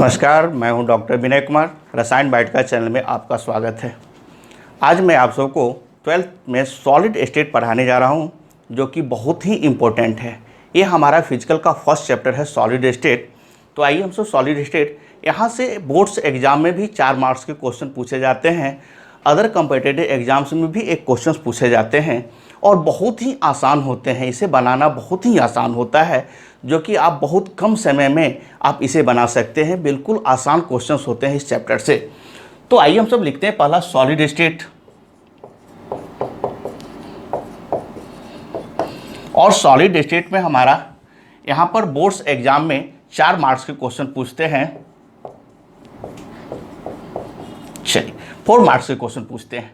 नमस्कार, मैं हूं डॉक्टर विनय कुमार। रसायन बाइट का चैनल में आपका स्वागत है। आज मैं आप सबको 12th में सॉलिड स्टेट पढ़ाने जा रहा हूं, जो कि बहुत ही इम्पोर्टेंट है। ये हमारा फिजिकल का फर्स्ट चैप्टर है, सॉलिड स्टेट। तो आइए हम सब सॉलिड स्टेट, यहाँ से बोर्ड्स एग्जाम में भी 4 मार्क्स के क्वेश्चन पूछे जाते हैं, अदर कम्पिटिटिव एग्जाम्स में भी एक क्वेश्चन पूछे जाते हैं और बहुत ही आसान होते हैं। इसे बनाना बहुत ही आसान होता है, जो कि आप बहुत कम समय में आप इसे बना सकते हैं। बिल्कुल आसान क्वेश्चंस होते हैं इस चैप्टर से। तो आइए हम सब लिखते हैं पहला सॉलिड स्टेट। और सॉलिड स्टेट में हमारा यहाँ पर बोर्ड्स एग्जाम में 4 मार्क्स के क्वेश्चन पूछते हैं। चलिए 4 मार्क्स के क्वेश्चन पूछते हैं।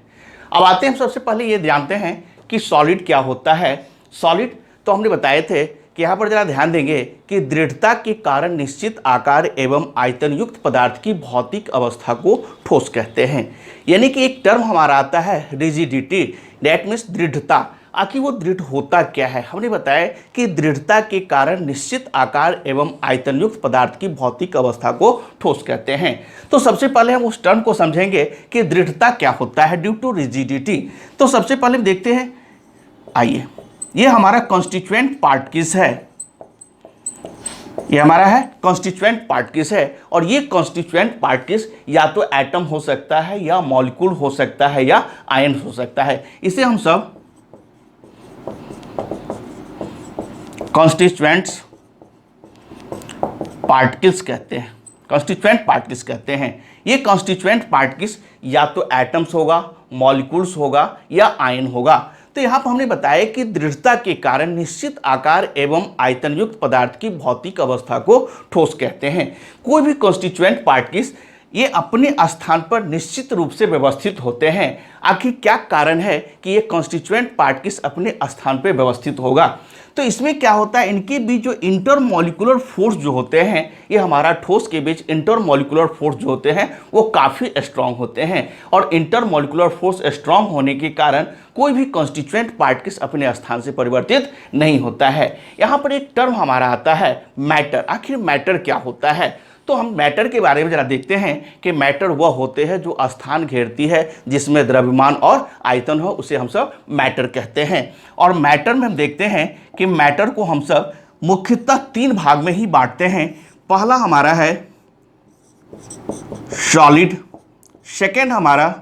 अब आते हैं, हम सबसे पहले ये जानते हैं कि सॉलिड क्या होता है। सॉलिड तो हमने बताए थे कि यहाँ पर जरा ध्यान देंगे कि दृढ़ता के कारण निश्चित आकार एवं आयतन युक्त पदार्थ की भौतिक अवस्था को ठोस कहते हैं। यानी कि एक टर्म हमारा आता है रिजिडिटी, दैट मीन्स दृढ़ता। आखिर वो दृढ़ होता क्या है? हमने बताया कि दृढ़ता के कारण निश्चित आकार एवं आयतन युक्त पदार्थ की भौतिक अवस्था को ठोस कहते हैं। तो सबसे पहले हम उस टर्म को समझेंगे कि दृढ़ता क्या होता है ड्यू टू रिजिडिटी। तो सबसे पहले देखते हैं, आइए, ये हमारा कॉन्स्टिट्यूएंट पार्ट किस है? ये हमारा है कॉन्स्टिट्यूएंट पार्ट किस है। और ये कॉन्स्टिट्यूएंट पार्ट किस या तो एटम हो सकता है, या मॉलिक्यूल हो सकता है, या आयन हो सकता है। इसे हम सब कॉन्स्टिट्यूएंट्स पार्टिकल्स कहते हैं। कॉन्स्टिट्यूएंट पार्टिकल्स कहते हैं। ये कॉन्स्टिट्यूएंट पार्टिकल्स या तो एटम्स होगा, मॉलिक्यूल्स होगा, या आयन होगा। तो यहाँ पर हमने बताया कि दृढ़ता के कारण निश्चित आकार एवं आयतन युक्त पदार्थ की भौतिक अवस्था को ठोस कहते हैं। कोई भी कॉन्स्टिट्यूएंट पार्टिकल्स ये अपने स्थान पर निश्चित रूप से व्यवस्थित होते हैं। आखिर क्या कारण है कि ये कॉन्स्टिट्यूएंट पार्टिकल्स अपने स्थान पर व्यवस्थित होगा? तो इसमें क्या होता है, इनके बीच जो इंटरमॉलिक्यूलर फोर्स जो होते हैं, ये हमारा ठोस के बीच इंटरमॉलिक्यूलर फोर्स जो होते हैं वो काफ़ी स्ट्रांग होते हैं। और इंटरमॉलिक्यूलर फोर्स स्ट्रांग होने के कारण कोई भी कॉन्स्टिट्यूएंट पार्टिकल्स अपने स्थान से परिवर्तित नहीं होता है। यहाँ पर एक टर्म हमारा आता है मैटर। आखिर मैटर क्या होता है? तो हम मैटर के बारे में जरा देखते हैं कि मैटर वह होते हैं जो स्थान घेरती है, जिसमें द्रव्यमान और आयतन हो, उसे हम सब मैटर कहते हैं। और मैटर में हम देखते हैं कि मैटर को हम सब मुख्यतः 3 भाग में ही बांटते हैं। पहला हमारा है सॉलिड, सेकेंड हमारा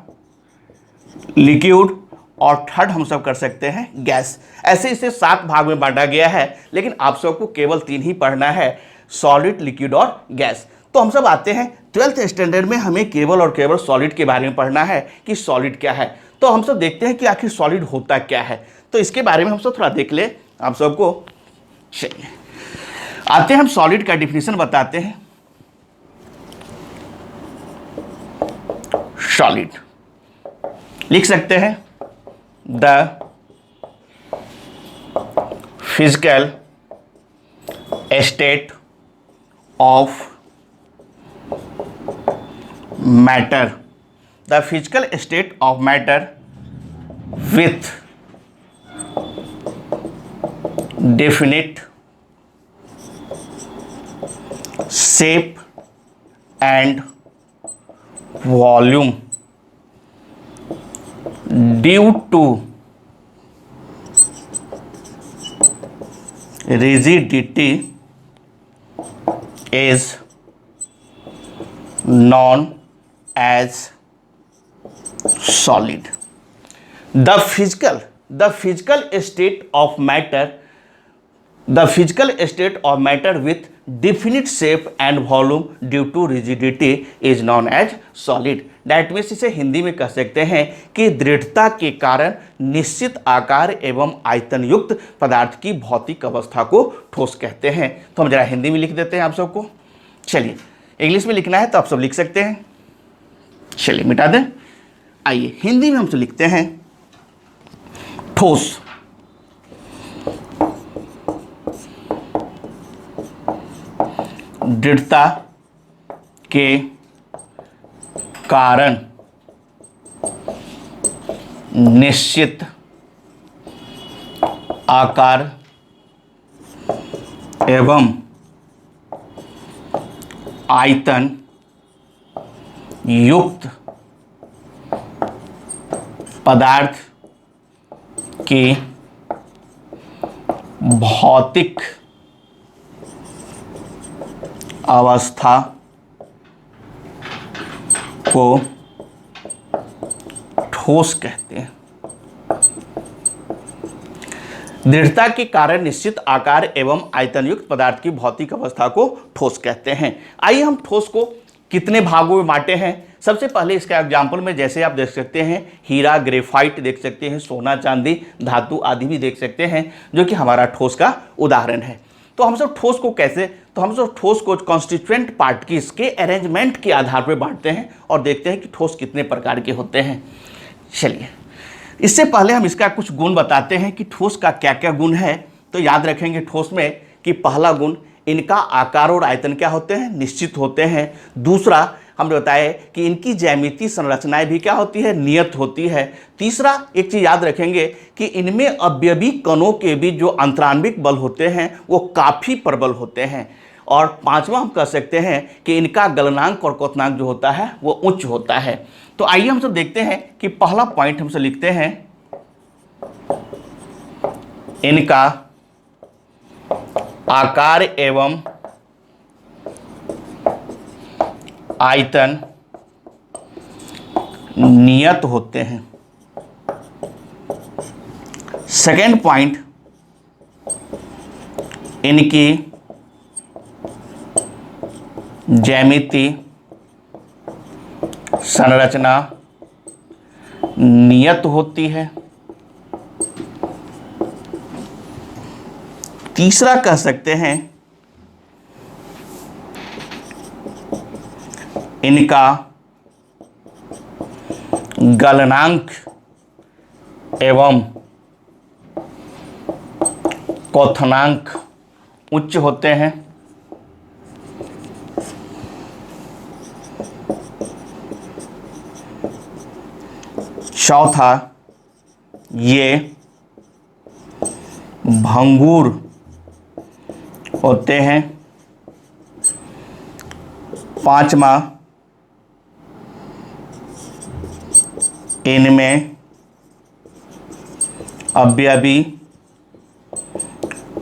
लिक्विड, और थर्ड हम सब कर सकते हैं गैस। ऐसे इसे 7 भाग में बांटा गया है, लेकिन आप सबको केवल 3 ही पढ़ना है, सॉलिड, लिक्विड और गैस। तो हम सब आते हैं 12th स्टैंडर्ड में, हमें केवल और केवल सॉलिड के बारे में पढ़ना है कि सॉलिड क्या है। तो हम सब देखते हैं कि आखिर सॉलिड होता क्या है। तो इसके बारे में हम सब थोड़ा देख ले आप सबको। चलिए आते हैं, हम सॉलिड का डिफिनीशन बताते हैं। सॉलिड लिख सकते हैं the physical state of matter, the physical state of matter with definite shape and volume due to rigidity is known as solid. The physical state of matter, the physical state of matter with definite shape and volume due to rigidity is known as solid. That means इसे हिंदी में कह सकते हैं कि दृढ़ता के कारण निश्चित आकार एवं आयतन युक्त पदार्थ की भौतिक अवस्था को ठोस कहते हैं। तो हम जरा हिंदी में लिख देते हैं आप सबको। चलिए, इंग्लिश में लिखना है तो आप सब लिख सकते हैं। चलिए मिटा दें। आइए हिंदी में हम तो लिखते हैं ठोस। दृढ़ता के कारण निश्चित आकार एवं आयतन युक्त पदार्थ की भौतिक अवस्था को ठोस कहते हैं। दृढ़ता के कारण निश्चित आकार एवं आयतन युक्त पदार्थ की भौतिक अवस्था को ठोस कहते हैं। आइए हम ठोस को कितने भागों में बांटे हैं। सबसे पहले इसका एग्जाम्पल में जैसे आप देख सकते हैं, हीरा, ग्रेफाइट देख सकते हैं, सोना, चांदी, धातु आदि भी देख सकते हैं, जो कि हमारा ठोस का उदाहरण है। तो हम सब ठोस को कैसे, तो हम सब ठोस को कॉन्स्टिट्यूएंट पार्टिकल्स के अरेंजमेंट के आधार पर बांटते हैं और देखते हैं कि ठोस कितने प्रकार के होते हैं। चलिए, इससे पहले हम इसका कुछ गुण बताते हैं कि ठोस का क्या क्या गुण है। तो याद रखेंगे ठोस में कि पहला गुण, इनका आकार और आयतन क्या होते हैं, निश्चित होते हैं। दूसरा, हमने बताया कि इनकी ज्यामितीय संरचनाएं भी क्या होती है, नियत होती है। तीसरा, एक चीज याद रखेंगे कि इनमें अवयवी कणों के बीच जो अंतराण्विक बल होते हैं वो काफी प्रबल होते हैं। और पांचवा, हम कह सकते हैं कि इनका गलनांक और क्वथनांक जो होता है वो उच्च होता है। तो आइए हम सब देखते हैं कि पहला पॉइंट हमसे लिखते हैं, इनका आकार एवं आयतन नियत होते हैं। सेकेंड पॉइंट, इनकी ज्यामिति संरचना नियत होती है। तीसरा कह सकते हैं, इनका गलनांक एवं क्वथनांक उच्च होते हैं। चौथा, ये भंगुर होते हैं। पांचवा, इनमें अवयवी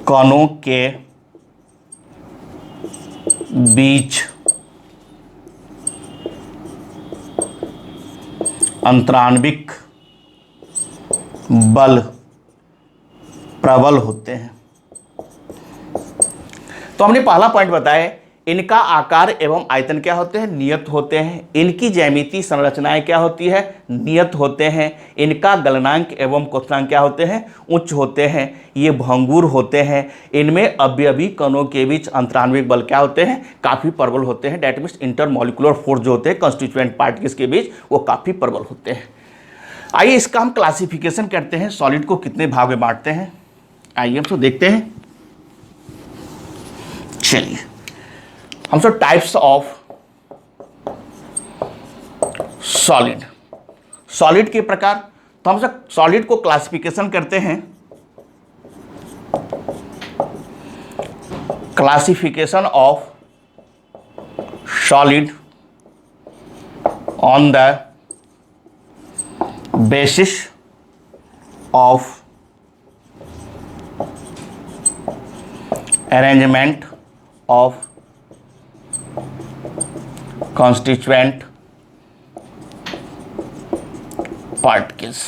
कणों के बीच अंतराण्विक बल प्रबल होते हैं। तो हमने पहला पॉइंट बताया, इनका आकार एवं आयतन क्या होते हैं, नियत होते हैं। इनकी ज्यामितीय संरचनाएं क्या होती है, नियत होते हैं। इनका गलनांक एवं क्वथनांक क्या होते हैं, उच्च होते हैं। ये भंगुर होते हैं। इनमें अवयवी कणों के बीच अंतराण्विक बल क्या होते हैं, काफ़ी प्रबल होते हैं। डेट मीन्स इंटरमॉलिक्यूलर फोर्स जो होते हैं कॉन्स्टिट्यूएंट पार्टिकल्स के बीच, वो काफ़ी प्रबल होते हैं। आइए इसका हम क्लासिफिकेशन करते हैं, सॉलिड को कितने भाग में बांटते हैं। आइए हम तो देखते हैं। चलिए, हम सब टाइप्स ऑफ सॉलिड, सॉलिड के प्रकार, तो हम सब सॉलिड को क्लासिफिकेशन करते हैं। Classification of solid on the basis of arrangement of constituent particles.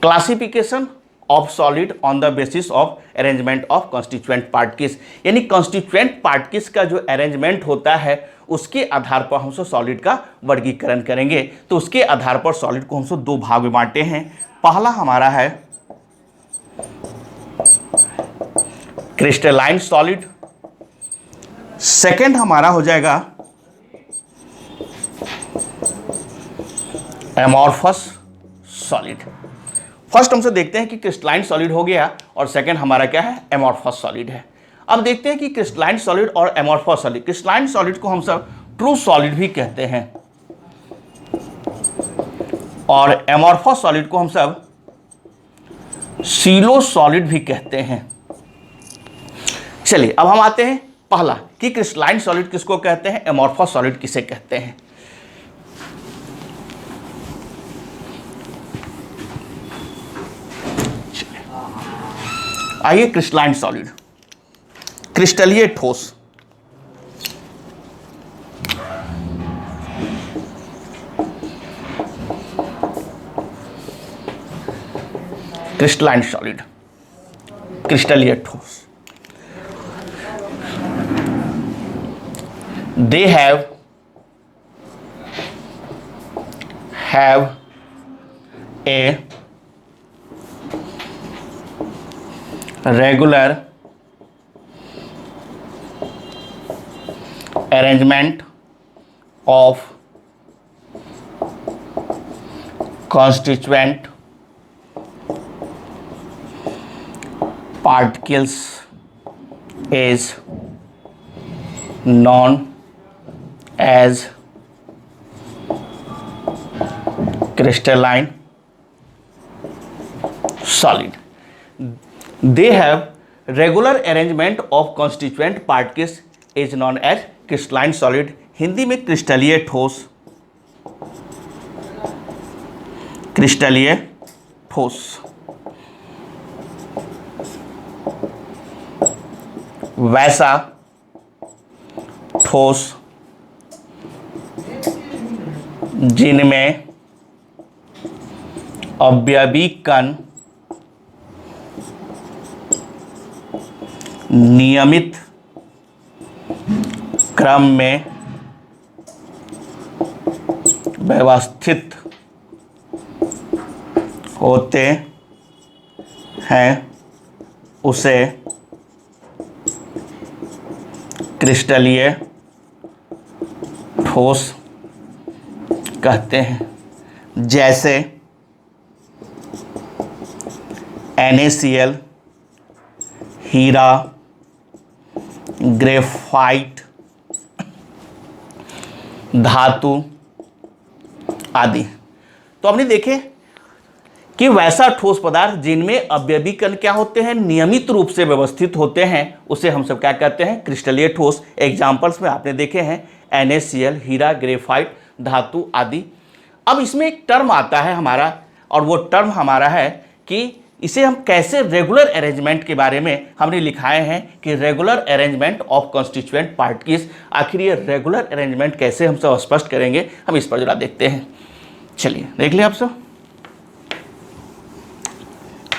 Classification of solid on the basis of arrangement of constituent particles, यानी constituent particles का जो अरेंजमेंट होता है उसके आधार पर हम सब सॉलिड का वर्गीकरण करेंगे। तो उसके आधार पर सॉलिड को हम सब दो भाग में बांटे हैं। पहला हमारा है क्रिस्टलाइन सॉलिड, सेकेंड हमारा हो जाएगा एमॉर्फस सॉलिड। फर्स्ट हमसे देखते हैं कि क्रिस्टलाइन सॉलिड हो गया और सेकंड हमारा क्या है, एमॉर्फस सॉलिड है। अब देखते हैं कि क्रिस्टलाइन सॉलिड और एमॉर्फस सॉलिड, क्रिस्टलाइन सॉलिड को हम सब ट्रू सॉलिड भी कहते हैं और एमॉर्फस सॉलिड को हम सब सीलो सॉलिड भी कहते हैं। चलिए अब हम आते हैं पहला कि क्रिस्टलाइन सॉलिड किसको कहते हैं, एमोर्फस सॉलिड किसे कहते हैं। आइए क्रिस्टलाइन सॉलिड, क्रिस्टलीय ठोस। क्रिस्टलाइन सॉलिड, क्रिस्टलीय ठोस। They have a regular arrangement of constituent particles is known as crystalline solid. They have regular arrangement of constituent particles is known as crystalline solid. Hindi में क्रिस्टलीय ठोस, क्रिस्टलीय ठोस। वैसा ठोस जिनमें अवयवी कण नियमित क्रम में व्यवस्थित होते हैं उसे क्रिस्टलीय ठोस कहते हैं। जैसे NaCl, हीरा, ग्रेफाइट, धातु आदि। तो आपने देखे कि वैसा ठोस पदार्थ जिनमें अवयवी कण क्या होते हैं, नियमित रूप से व्यवस्थित होते हैं, उसे हम सब क्या कहते हैं, क्रिस्टलीय ठोस। एग्जाम्पल्स में आपने देखे हैं NaCl, हीरा, ग्रेफाइट, धातु आदि। अब इसमें एक टर्म आता है हमारा, और वो टर्म हमारा है कि इसे हम कैसे रेगुलर अरेंजमेंट के बारे में हमने लिखाए हैं कि regular arrangement of constituent particles. आखिर ये रेगुलर अरेंजमेंट कैसे हम सब स्पष्ट करेंगे, हम इस पर जरा देखते हैं। चलिए देख लिया आप सब।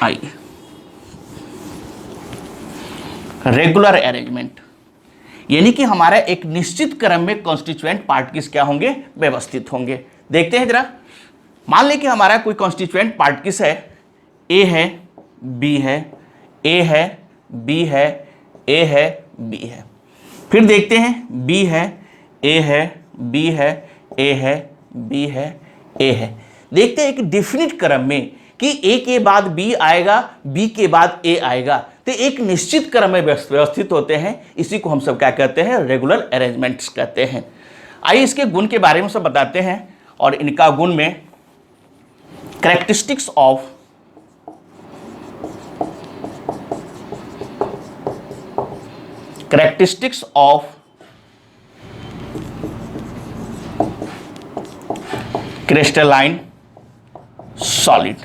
आइए, रेगुलर अरेंजमेंट यानी कि हमारा एक निश्चित क्रम में कॉन्स्टिट्यूएंट पार्टिकल्स क्या होंगे, व्यवस्थित होंगे। देखते हैं जरा। मान लें कि हमारा कोई कॉन्स्टिट्यूएंट पार्टिकल्स है, ए है, बी है, ए है, बी है, ए है, बी है। फिर देखते हैं बी है, ए है, बी है, ए है, बी है, ए है। देखते हैं एक डिफिनिट क्रम में कि ए के बाद बी आएगा, बी के बाद ए आएगा, तो एक निश्चित क्रम में व्यवस्थित होते हैं। इसी को हम सब क्या कहते हैं, रेगुलर अरेंजमेंट्स कहते हैं। आइए इसके गुण के बारे में सब बताते हैं, और इनका गुण में कैरेक्टरिस्टिक्स ऑफ क्रिस्टलाइन सॉलिड,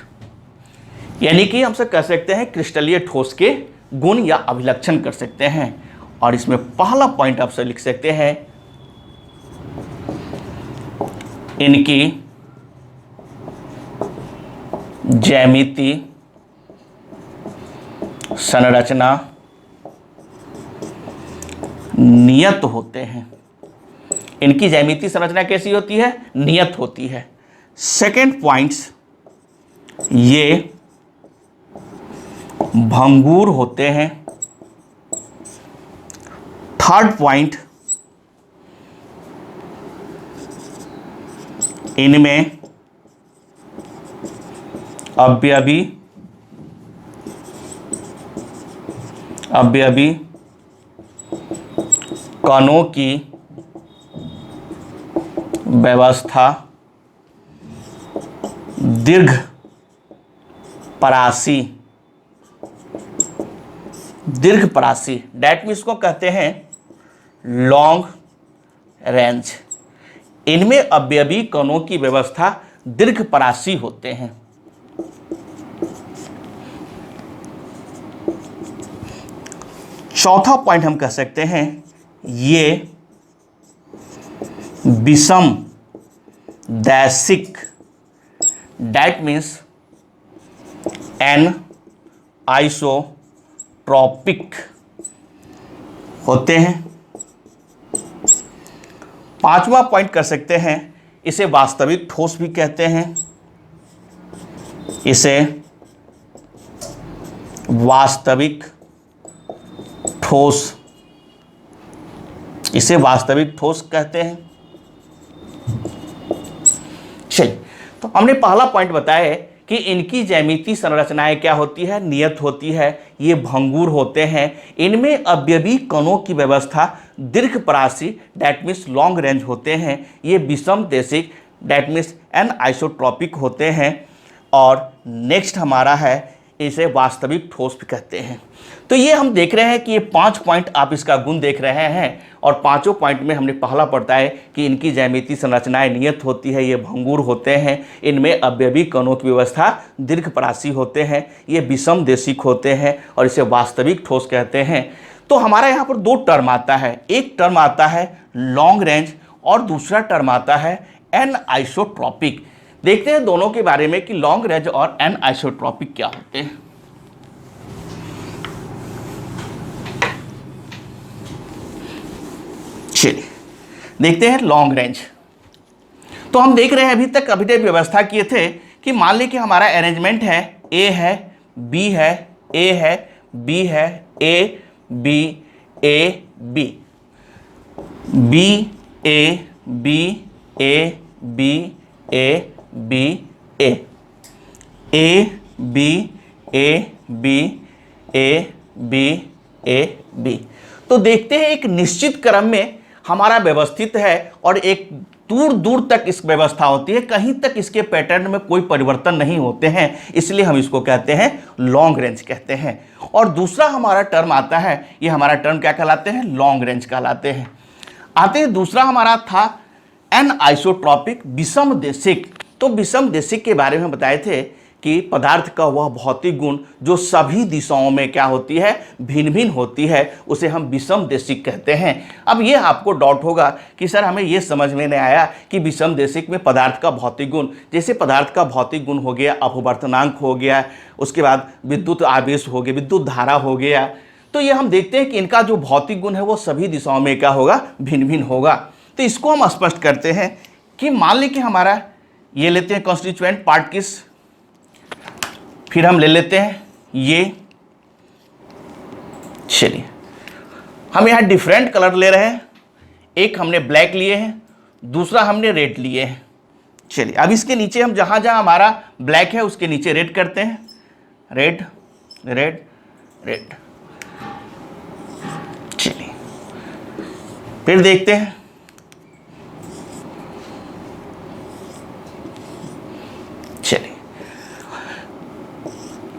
यानी कि हम सब कह सकते हैं क्रिस्टलीय ठोस के गुण या अभिलक्षण कर सकते हैं। और इसमें पहला पॉइंट आप सब लिख सकते हैं, इनकी ज्यामिति संरचना नियत होते हैं। इनकी ज्यामिति संरचना कैसी होती है, नियत होती है। सेकंड पॉइंट्स, ये भंगुर होते हैं। थर्ड पॉइंट, इनमें अवयवी कणों की व्यवस्था दीर्घ परासी डेट मीन्स को कहते हैं लॉन्ग रेंज। इनमें अवयवी कणों की व्यवस्था दीर्घपरासी होते हैं। चौथा पॉइंट हम कह सकते हैं ये विषम दैशिक, दैट मीन्स एन आइसोट्रॉपिक होते हैं। पांचवा पॉइंट कर सकते हैं इसे वास्तविक ठोस भी कहते हैं। इसे वास्तविक ठोस, इसे वास्तविक ठोस कहते हैं। चलिए, तो हमने पहला पॉइंट बताया है कि इनकी ज्यामितीय संरचनाएं क्या होती है, नियत होती है, ये भंगुर होते हैं। इनमें अवयवी कणों की व्यवस्था दीर्घपरासी, दैट मीन्स लॉन्ग रेंज होते हैं। ये विषम Desika, that means an isotropic होते हैं। और नेक्स्ट हमारा है इसे वास्तविक ठोस भी कहते हैं। तो ये हम देख रहे हैं कि ये 5 पॉइंट आप इसका गुण देख रहे हैं। और पांचों पॉइंट में हमने पहला पढ़ता है कि इनकी ज्यामितीय संरचनाएं नियत होती है, ये भंगुर होते हैं, इनमें अवयवी कणों की व्यवस्था दीर्घपरासी होते हैं, ये विषम देशिक होते हैं और इसे वास्तविक ठोस कहते हैं। तो हमारा यहाँ पर 2 टर्म आता है, एक टर्म आता है लॉन्ग रेंज और दूसरा टर्म आता है एन आइसोट्रॉपिक। देखते हैं दोनों के बारे में कि लॉन्ग रेंज और एन आइसोट्रॉपिक क्या होते हैं। चलिए देखते हैं लॉन्ग रेंज। तो हम देख रहे हैं अभी तक व्यवस्था किए थे कि मान लीजिए कि हमारा अरेंजमेंट है, ए है, बी है, ए है, बी है, A B, A B, B A B, A B, A B, A B, A B, A B, A B. तो देखते हैं एक निश्चित क्रम में हमारा व्यवस्थित है और एक दूर दूर तक इस व्यवस्था होती है, कहीं तक इसके पैटर्न में कोई परिवर्तन नहीं होते हैं, इसलिए हम इसको कहते हैं लॉन्ग रेंज कहते हैं। और दूसरा हमारा टर्म आता है, ये हमारा टर्म क्या कहलाते हैं, लॉन्ग रेंज कहलाते हैं। आते हैं दूसरा हमारा था एन आइसोट्रॉपिक, विषम देशिक। तो विषम देशिक के बारे में बताए थे कि पदार्थ का वह भौतिक गुण जो सभी दिशाओं में क्या होती है, भिन्न भिन्न होती है, उसे हम विषम देशिक कहते हैं। अब ये आपको डाउट होगा कि सर हमें ये समझ में नहीं आया कि विषम देशिक में पदार्थ का भौतिक गुण, जैसे पदार्थ का भौतिक गुण हो गया अपवर्तनांक हो गया, उसके बाद विद्युत आवेश हो गया, विद्युत धारा हो गया। तो ये हम देखते हैं कि इनका जो भौतिक गुण है वो सभी दिशाओं में क्या होगा, भिन्न भिन्न होगा। तो इसको हम स्पष्ट करते हैं कि मान लीजिए कि हमारा ये लेते हैं कॉन्स्टिट्यूएंट पार्ट किस, फिर हम ले लेते हैं ये। चलिए हम यहाँ डिफरेंट कलर ले रहे हैं, एक हमने ब्लैक लिए हैं, दूसरा हमने रेड लिए हैं। चलिए अब इसके नीचे हम जहाँ जहाँ हमारा ब्लैक है उसके नीचे रेड करते हैं, रेड रेड रेड। चलिए फिर देखते हैं, चलिए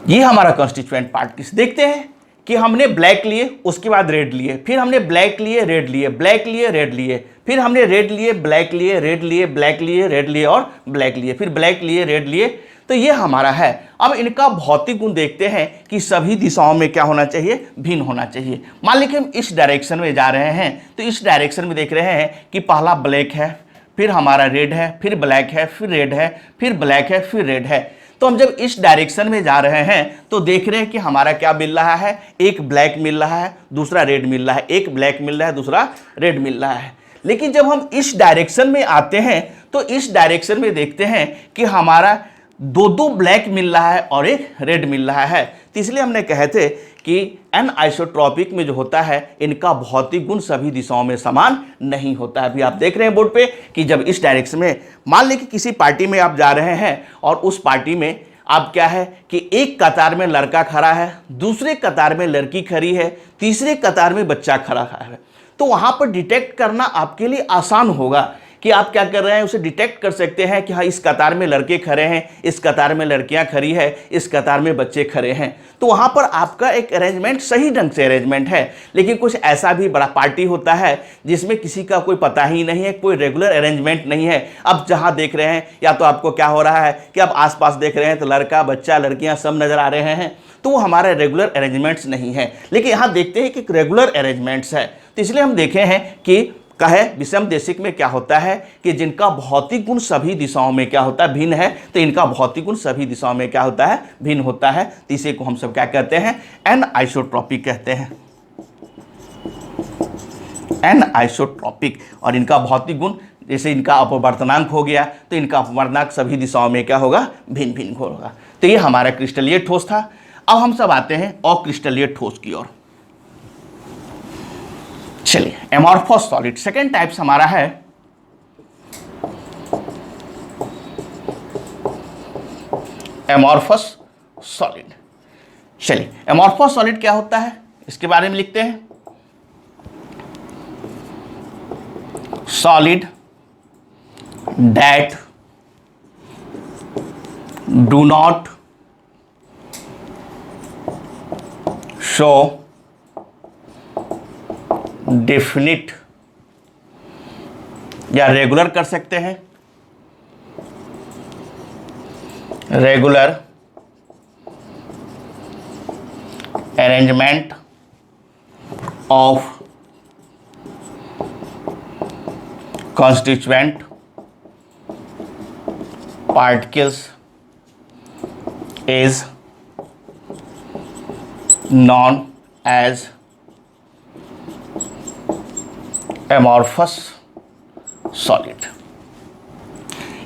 ये हमारा कॉन्स्टिट्यूएंट पार्ट किस। देखते हैं कि हमने ब्लैक लिए, उसके बाद रेड लिए, फिर हमने ब्लैक लिए, रेड लिए, ब्लैक लिए, रेड लिए, फिर हमने रेड लिए, ब्लैक लिए, रेड लिए, ब्लैक लिए, रेड लिए और ब्लैक लिए, फिर ब्लैक लिए, रेड लिए। तो ये हमारा है। अब इनका भौतिक गुण देखते हैं कि सभी दिशाओं में क्या होना चाहिए, भिन्न होना चाहिए। मान लीजिए हम इस डायरेक्शन में जा रहे हैं, तो इस डायरेक्शन में देख रहे हैं कि पहला ब्लैक है, फिर हमारा रेड है, फिर ब्लैक है, फिर रेड है, फिर ब्लैक है, फिर रेड है। तो हम जब इस डायरेक्शन में जा रहे हैं तो देख रहे हैं कि हमारा क्या मिल रहा है, एक ब्लैक मिल रहा है, दूसरा रेड मिल रहा है, एक ब्लैक मिल रहा है, दूसरा रेड मिल रहा है। लेकिन जब हम इस डायरेक्शन में आते हैं तो इस डायरेक्शन में देखते हैं कि हमारा दो ब्लैक मिल रहा है और एक रेड मिल रहा है। तो इसलिए हमने कहे थे कि एन आइसोट्रॉपिक में जो होता है इनका भौतिक गुण सभी दिशाओं में समान नहीं होता है। अभी आप देख रहे हैं बोर्ड पे कि जब इस डायरेक्शन में, मान लें कि किसी पार्टी में आप जा रहे हैं और उस पार्टी में आप क्या है कि एक कतार में लड़का खड़ा है, दूसरे कतार में लड़की खड़ी है, तीसरे कतार में बच्चा खड़ा है, तो वहाँ पर डिटेक्ट करना आपके लिए आसान होगा कि आप क्या कर रहे हैं, उसे डिटेक्ट कर सकते हैं कि हाँ इस कतार में लड़के खड़े हैं, इस कतार में लड़कियां खड़ी है, इस कतार में बच्चे खड़े हैं। तो वहां पर आपका एक अरेंजमेंट सही ढंग से अरेंजमेंट है। लेकिन कुछ ऐसा भी बड़ा पार्टी होता है जिसमें किसी का कोई पता ही नहीं है, कोई रेगुलर अरेंजमेंट नहीं है। अब जहां देख रहे हैं या तो आपको क्या हो रहा है कि आप आसपास देख रहे हैं तो लड़का बच्चा लड़कियां सब नजर आ रहे हैं, तो वो हमारे रेगुलर अरेंजमेंट्स नहीं है। लेकिन यहां देखते हैं कि रेगुलर अरेंजमेंट्स है। तो इसलिए हम देखे हैं कि कहे विषम देशिक में क्या होता है कि जिनका भौतिक गुण सभी दिशाओं में क्या होता है, भिन्न है, तो इनका भौतिक गुण सभी दिशाओं में क्या होता है, भिन्न होता है। तो इसे को हम सब क्या कहते हैं, एन आइसोट्रॉपिक कहते हैं, एन आइसोट्रॉपिक। और इनका भौतिक गुण जैसे इनका अपवर्तनांक हो गया तो इनका अपवर्तनांक सभी दिशाओं में क्या होगा, भिन्न भिन्न होगा। तो ये हमारा क्रिस्टलीय ठोस था। अब हम सब आते हैं अक्रिस्टलीय ठोस की ओर। चलिए, एमॉर्फस सॉलिड सेकेंड टाइप्स हमारा है एमॉर्फस सॉलिड। चलिए, एमॉर्फस सॉलिड क्या होता है इसके बारे में लिखते हैं। Solid that do not show definite, या रेगुलर कर सकते हैं, regular arrangement of constituent particles is known as amorphous solid।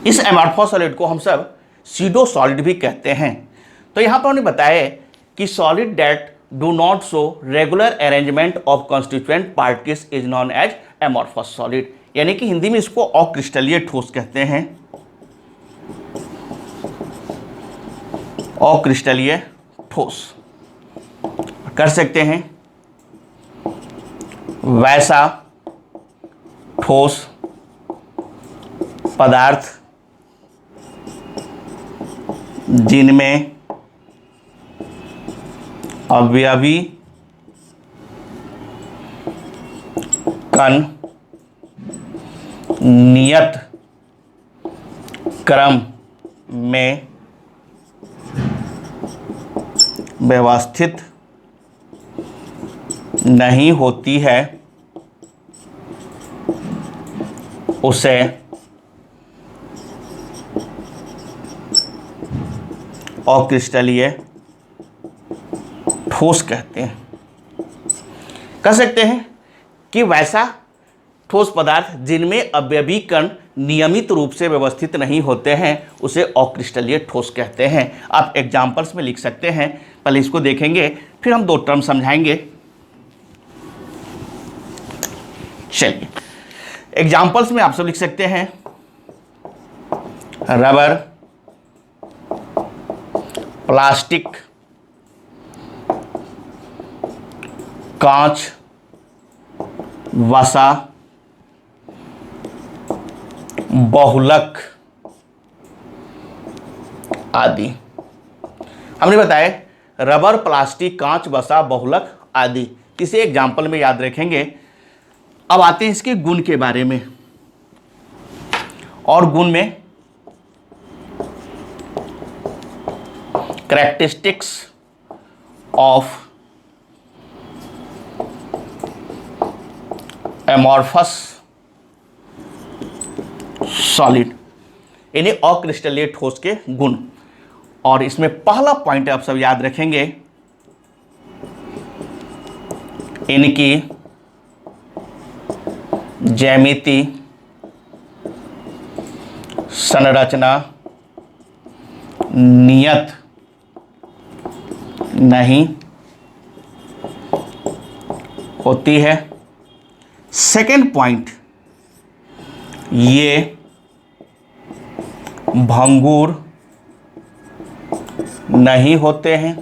इस amorphous solid को हम सब pseudo solid भी कहते हैं। तो यहां पर उन्हें बताया कि solid that do not show regular arrangement of constituent particles is known as amorphous solid, यानी कि हिंदी में इसको अक्रिस्टलीय ठोस कहते हैं, अक्रिस्टलीय ठोस। कर सकते हैं वैसा ठोस पदार्थ जिनमें अवयवी कण नियत क्रम में व्यवस्थित नहीं होती है, उसे अक्रिस्टलीय ठोस कहते हैं। कह सकते हैं कि वैसा ठोस पदार्थ जिनमें अवयवी कण नियमित रूप से व्यवस्थित नहीं होते हैं उसे अक्रिस्टलीय ठोस कहते हैं। आप एग्जाम्पल्स में लिख सकते हैं, पहले इसको देखेंगे फिर हम दो टर्म समझाएंगे। चलिए, एग्जाम्पल्स में आप सब लिख सकते हैं रबर, प्लास्टिक, कांच, वसा, बहुलक आदि। हमने बताया रबर, प्लास्टिक, कांच, वसा, बहुलक आदि। इसे एग्जाम्पल में याद रखेंगे। अब आते हैं इसके गुण के बारे में, और गुण में कैरेक्टरिस्टिक्स ऑफ एमॉर्फस सॉलिड, यानी अक्रिस्टलीय ठोस के गुण। और इसमें पहला पॉइंट आप सब याद रखेंगे, इनकी ज्यामिति, संरचना नियत नहीं होती है। सेकेंड पॉइंट, ये भंगुर नहीं होते हैं।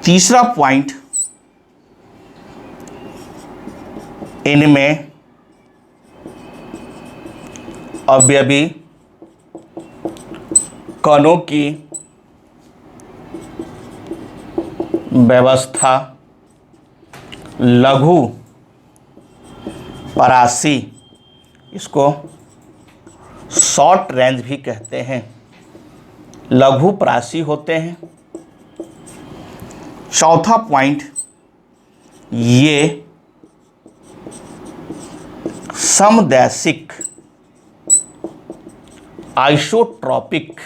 तीसरा पॉइंट, इनमें अवयवी कणों की व्यवस्था लघु परासी, इसको शॉर्ट रेंज भी कहते हैं, लघु परासी होते हैं। चौथा पॉइंट, ये समदैशिक आइसोट्रॉपिक,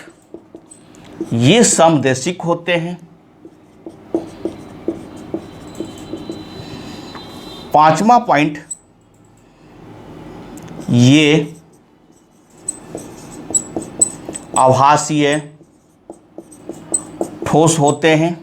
ये समदैशिक होते हैं। पांचवा पॉइंट, ये आभासीय ठोस होते हैं।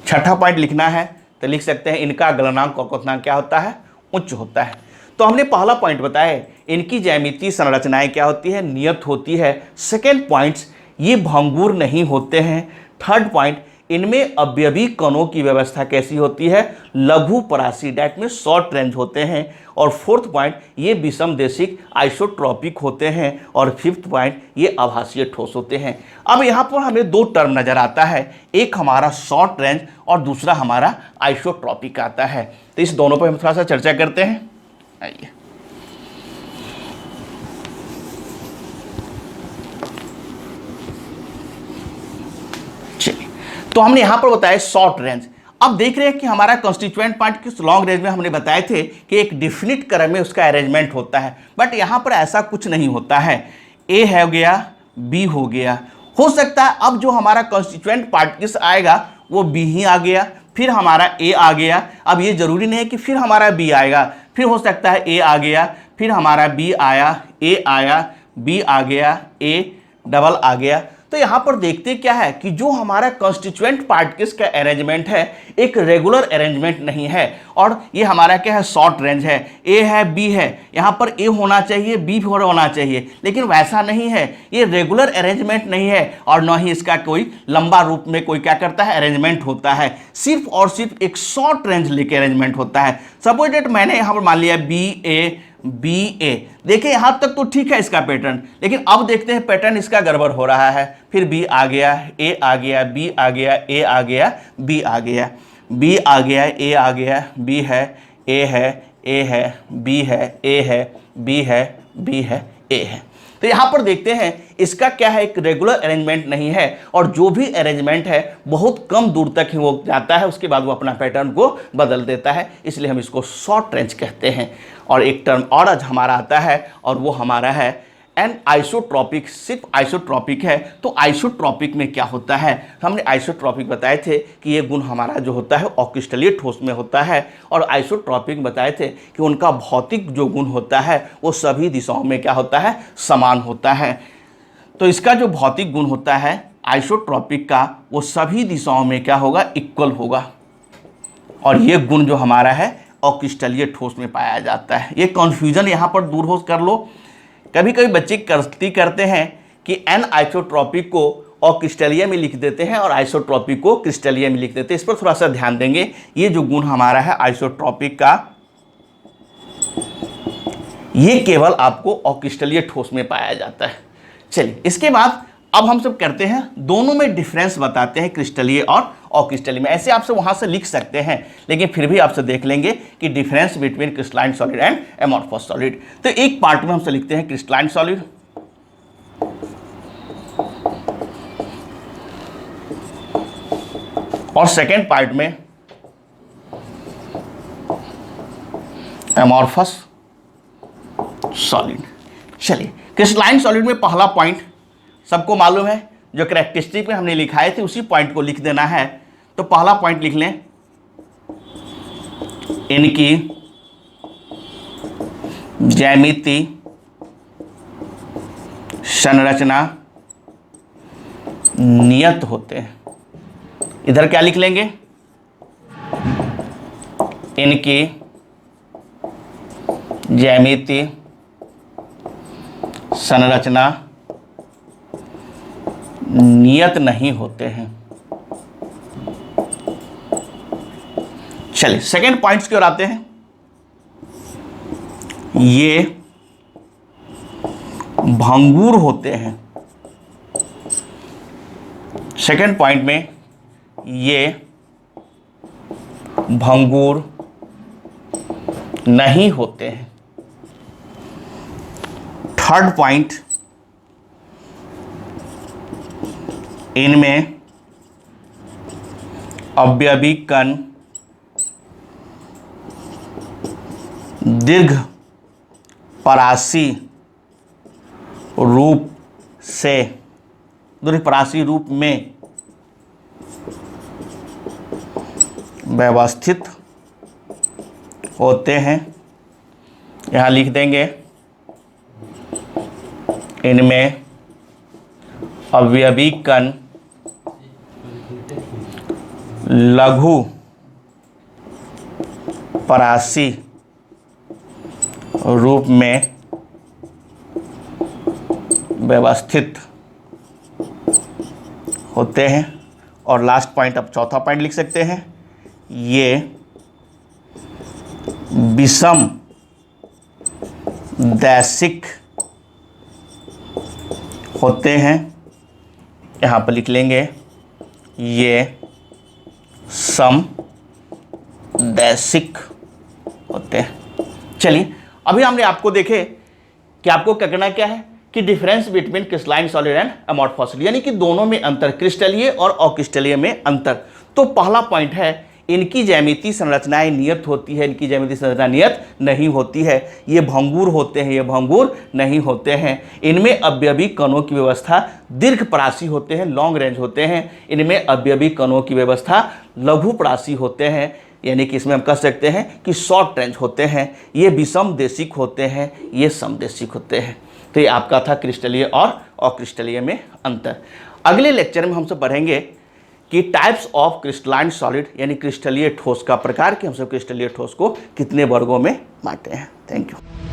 छठा पॉइंट लिखना है तो लिख सकते हैं इनका गलनांक और क्वथनांक क्या होता है, उच्च होता है। तो हमने पहला पॉइंट बताया इनकी ज्यामितीय संरचनाएं क्या होती है, नियत होती है। सेकेंड पॉइंट्स, ये भंगुर नहीं होते हैं। थर्ड पॉइंट, इनमें अवयवी कणों की व्यवस्था कैसी होती है, लघु परासी, डैट में शॉर्ट रेंज होते हैं। और फोर्थ पॉइंट, ये विषमदेशिक आइसोट्रॉपिक होते हैं। और फिफ्थ पॉइंट, ये आभासीय ठोस होते हैं। अब यहाँ पर हमें दो टर्म नजर आता है, एक हमारा शॉर्ट रेंज और दूसरा हमारा आइसोट्रॉपिक आता है। तो इस दोनों पर हम थोड़ा सा चर्चा करते हैं। आइए, तो हमने यहां पर बताया शॉर्ट रेंज। अब देख रहे हैं कि हमारा कॉन्स्टिट्यूएंट पार्ट किस लॉन्ग रेंज में हमने बताए थे कि एक डिफिनिट क्रम में उसका अरेंजमेंट होता है, बट यहां पर ऐसा कुछ नहीं होता है। ए हो गया, बी हो गया, हो सकता है अब जो हमारा कॉन्स्टिट्यूएंट पार्ट किस आएगा वो बी ही आ गया, फिर हमारा ए आ गया। अब ये जरूरी नहीं है कि फिर हमारा बी आएगा, फिर हो सकता है ए आ गया, फिर हमारा बी आया, ए आया, बी आ गया, ए डबल आ गया। तो यहां पर देखते क्या है कि जो हमारा कॉन्स्टिट्यूएंट पार्ट किसका अरेंजमेंट है, एक रेगुलर अरेंजमेंट नहीं है। और ये हमारा क्या है, शॉर्ट रेंज है। ए है, बी है, यहां पर ए होना चाहिए, बी भी होना चाहिए, लेकिन वैसा नहीं है, ये रेगुलर अरेंजमेंट नहीं है। और न ही इसका कोई लंबा रूप में कोई क्या करता है, अरेंजमेंट होता है। सिर्फ और सिर्फ एक शॉर्ट रेंज लेके अरेंजमेंट होता है। सपोज डेट मैंने यहां पर मान लिया बी ए, बी ए, देखिए यहां तक तो ठीक है इसका पैटर्न, लेकिन अब देखते हैं पैटर्न इसका गड़बड़ हो रहा है। फिर बी आ गया, ए आ गया, बी आ गया, ए आ गया, बी आ गया, बी आ गया, ए आ गया, बी है, ए है, ए है, बी है, ए है, बी है, बी है, ए है। तो यहां पर देखते हैं इसका क्या है, एक रेगुलर अरेंजमेंट नहीं है। और जो भी अरेंजमेंट है बहुत कम दूर तक ही वो जाता है, उसके बाद वो अपना पैटर्न को बदल देता है, इसलिए हम इसको शॉर्ट रेंज कहते हैं। और एक टर्म और आज हमारा आता है और वो हमारा है एन आइसोट्रॉपिक। सिर्फ आइसोट्रॉपिक है, तो आइसोट्रॉपिक में क्या होता है, हमने आइसोट्रॉपिक बताए थे कि ये गुण हमारा जो होता है अक्रिस्टलीय ठोस में होता है। और आइसोट्रॉपिक बताए थे कि उनका भौतिक जो गुण होता है वो सभी दिशाओं में क्या होता है, समान होता है। तो इसका जो भौतिक गुण होता है आइसोट्रॉपिक का, वो सभी दिशाओं में क्या होगा, इक्वल होगा। और ये गुण जो हमारा है अक्रिस्टलीय ठोस में पाया जाता है। ये कन्फ्यूजन यहाँ पर दूर हो कर लो। कभी कभी बच्चे गलती करते हैं कि एन आइसोट्रॉपिक को अक्रिस्टलीय में लिख देते हैं और आइसोट्रॉपिक को क्रिस्टलीय में लिख देते हैं। इस पर थोड़ा सा ध्यान देंगे। ये जो गुण हमारा है आइसोट्रॉपिक का, ये केवल आपको अक्रिस्टलीय ठोस में पाया जाता है। चलिए, इसके बाद अब हम सब करते हैं, दोनों में डिफरेंस बताते हैं क्रिस्टलीय और अक्रिस्टलीय में। ऐसे आपसे वहां से लिख सकते हैं, लेकिन फिर भी आपसे देख लेंगे कि difference between crystalline solid and amorphous solid. तो एक पार्ट में हमसे लिखते हैं क्रिस्टलाइन सॉलिड, और सेकेंड पार्ट में एमॉर्फस सॉलिड। चलिए, क्रिस्टलाइन सॉलिड में पहला पॉइंट सबको मालूम है, जो कैरेक्टरिस्टिक में हमने लिखाए थे उसी पॉइंट को लिख देना है। तो पहला पॉइंट लिख लें, इनकी ज्यामिति संरचना नियत होते हैं। इधर क्या लिख लेंगे, इनकी ज्यामिति संरचना नियत नहीं होते हैं। चलिए, सेकेंड पॉइंट्स की ओर आते हैं। ये भंगुर होते हैं। सेकंड पॉइंट में ये भंगुर नहीं होते हैं। थर्ड पॉइंट, इनमें अवयवी कण दीर्घ परासी रूप से, दीर्घ परासी रूप में व्यवस्थित होते हैं। यहाँ लिख देंगे, इनमें अवयवी कण लघु परासी रूप में व्यवस्थित होते हैं। और लास्ट पॉइंट, अब चौथा पॉइंट लिख सकते हैं, ये विषम दैशिक होते हैं। यहाँ पर लिख लेंगे, ये सम दैशिक होते हैं। चलिए, अभी हमने आपको देखे कि आपको क्या करना क्या है कि difference between crystalline solid and amorphous solid, यानी कि दोनों में अंतर, क्रिस्टलीय और अक्रिस्टलीय में अंतर। तो पहला पॉइंट है, इनकी ज्यामितीय संरचनाएं नियत होती है, इनकी ज्यामितीय संरचना नियत नहीं होती है। ये भंगुर होते हैं, ये भंगुर नहीं होते हैं। इनमें अवयवी कणों की व्यवस्था दीर्घ परासी होते हैं, लॉन्ग रेंज होते हैं। इनमें अवयवी कणों की व्यवस्था लघु परासी होते हैं, यानी कि इसमें हम कह सकते हैं कि शॉर्ट रेंज होते हैं। ये विषम देशिक होते हैं, ये समदेशिक होते हैं। तो ये आपका था क्रिस्टलीय और अक्रिस्टलीय में अंतर। अगले लेक्चर में हम सब पढ़ेंगे कि टाइप्स ऑफ क्रिस्टलाइन सॉलिड, यानी क्रिस्टलीय ठोस का प्रकार, कि हम सब क्रिस्टलीय ठोस को कितने वर्गों में बांटे हैं। Thank you.